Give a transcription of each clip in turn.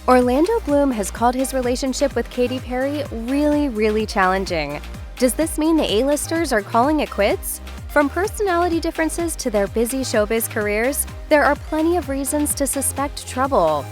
Orlando Bloom has called his relationship with Katy Perry really challenging. Does this mean the A-listers are calling it quits? From personality differences to their busy showbiz careers, there are plenty of reasons to suspect trouble.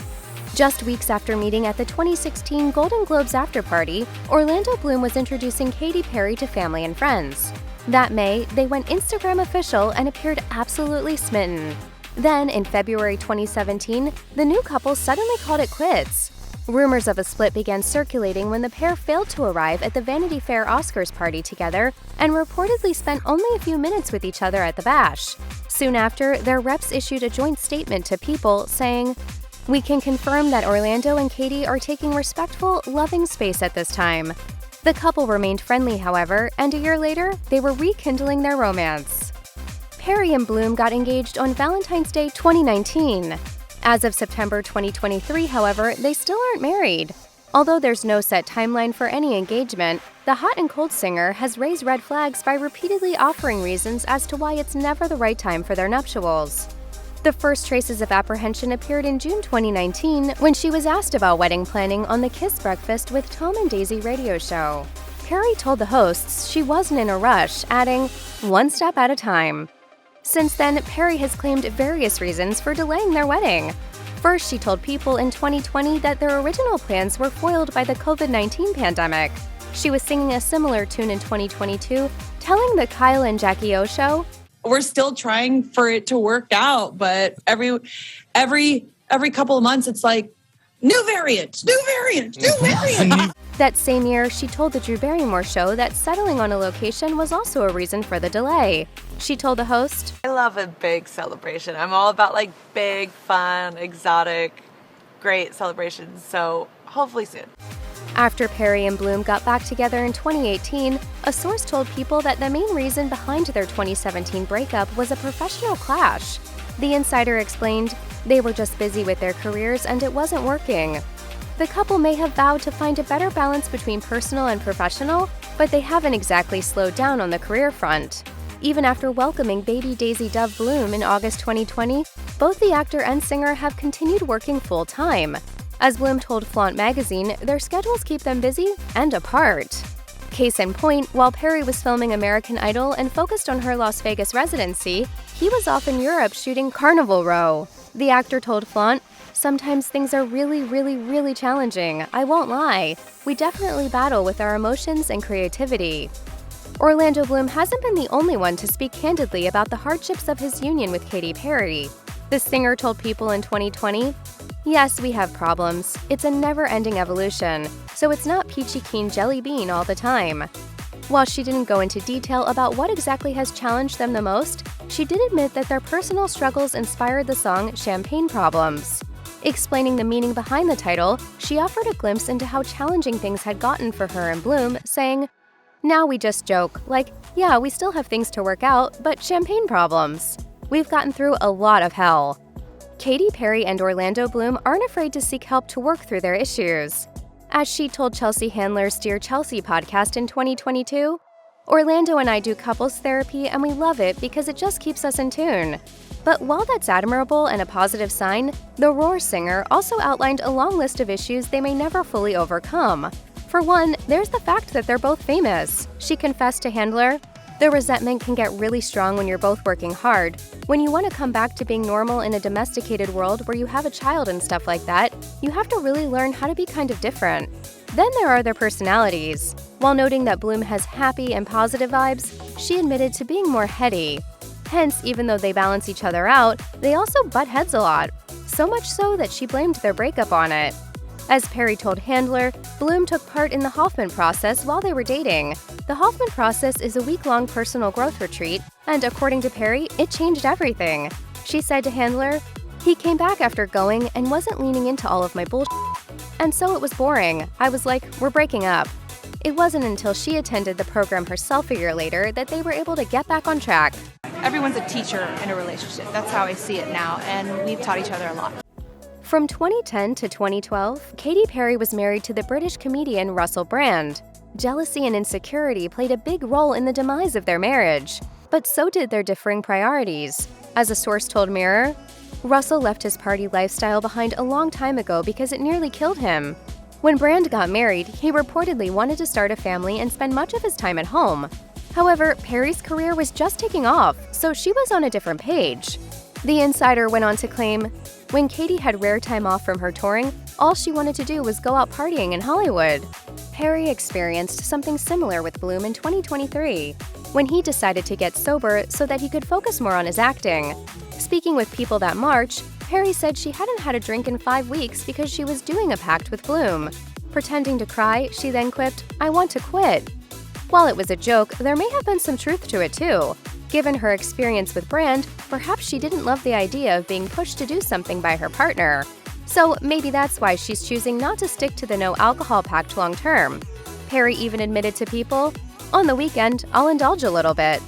Just weeks after meeting at the 2016 Golden Globes after-party, Orlando Bloom was introducing Katy Perry to family and friends. That May, they went Instagram official and appeared absolutely smitten. Then, in February 2017, the new couple suddenly called it quits. Rumors of a split began circulating when the pair failed to arrive at the Vanity Fair Oscars party together and reportedly spent only a few minutes with each other at the bash. Soon after, their reps issued a joint statement to People saying, "We can confirm that Orlando and Katy are taking respectful, loving space at this time." The couple remained friendly, however, and a year later, they were rekindling their romance. Perry and Bloom got engaged on Valentine's Day 2019. As of September 2023, however, they still aren't married. Although there's no set timeline for any engagement, the hot and cold singer has raised red flags by repeatedly offering reasons as to why it's never the right time for their nuptials. The first traces of apprehension appeared in June 2019 when she was asked about wedding planning on the Kiss Breakfast with Tom and Daisy radio show. Perry told the hosts she wasn't in a rush, adding, "One step at a time." Since then, Perry has claimed various reasons for delaying their wedding. First, she told People in 2020 that their original plans were foiled by the COVID-19 pandemic. She was singing a similar tune in 2022, telling the Kyle and Jackie O show, "We're still trying for it to work out, but every couple of months it's like, new variant. That same year, she told the Drew Barrymore show that settling on a location was also a reason for the delay. She told the host, "I love a big celebration. I'm all about big, fun, exotic, great celebrations, so hopefully soon." After Perry and Bloom got back together in 2018, a source told People that the main reason behind their 2017 breakup was a professional clash. The insider explained, they were just busy with their careers and it wasn't working. The couple may have vowed to find a better balance between personal and professional, but they haven't exactly slowed down on the career front. Even after welcoming baby Daisy Dove Bloom in August 2020, both the actor and singer have continued working full-time. As Bloom told Flaunt magazine, their schedules keep them busy and apart. Case in point, while Perry was filming American Idol and focused on her Las Vegas residency, he was off in Europe shooting Carnival Row. The actor told Flaunt, "Sometimes things are really challenging, I won't lie. We definitely battle with our emotions and creativity." Orlando Bloom hasn't been the only one to speak candidly about the hardships of his union with Katy Perry. The singer told People in 2020, "Yes, we have problems. It's a never-ending evolution, so it's not peachy keen jelly bean all the time." While she didn't go into detail about what exactly has challenged them the most, she did admit that their personal struggles inspired the song Champagne Problems. Explaining the meaning behind the title, she offered a glimpse into how challenging things had gotten for her and Bloom, saying, "Now we just joke, yeah, we still have things to work out, but champagne problems. We've gotten through a lot of hell." Katy Perry and Orlando Bloom aren't afraid to seek help to work through their issues. As she told Chelsea Handler's Dear Chelsea podcast in 2022, "Orlando and I do couples therapy and we love it because it just keeps us in tune." But while that's admirable and a positive sign, the Roar singer also outlined a long list of issues they may never fully overcome. For one, there's the fact that they're both famous. She confessed to Handler, "The resentment can get really strong when you're both working hard. When you want to come back to being normal in a domesticated world where you have a child and stuff like that, you have to really learn how to be kind of different." Then there are their personalities. While noting that Bloom has happy and positive vibes, she admitted to being more heady. Hence, even though they balance each other out, they also butt heads a lot. So much so that she blamed their breakup on it. As Perry told Handler, Bloom took part in the Hoffman process while they were dating. The Hoffman process is a week-long personal growth retreat, and according to Perry, it changed everything. She said to Handler, "He came back after going and wasn't leaning into all of my bullshit. And so it was boring. I was like, we're breaking up." It wasn't until she attended the program herself a year later that they were able to get back on track. Everyone's a teacher in a relationship. That's how I see it now, and we've taught each other a lot. From 2010 to 2012, Katy Perry was married to the British comedian Russell Brand. Jealousy and insecurity played a big role in the demise of their marriage, but so did their differing priorities. As a source told Mirror, Russell left his party lifestyle behind a long time ago because it nearly killed him. When Brand got married, he reportedly wanted to start a family and spend much of his time at home. However, Perry's career was just taking off, so she was on a different page. The insider went on to claim, when Katy had rare time off from her touring, all she wanted to do was go out partying in Hollywood. Perry experienced something similar with Bloom in 2023, when he decided to get sober so that he could focus more on his acting. Speaking with People That March, Perry said she hadn't had a drink in 5 weeks because she was doing a pact with Bloom. Pretending to cry, she then quipped, "I want to quit." While it was a joke, there may have been some truth to it too. Given her experience with Brand, perhaps she didn't love the idea of being pushed to do something by her partner. So maybe that's why she's choosing not to stick to the no alcohol pact long term. Perry even admitted to People, "On the weekend, I'll indulge a little bit."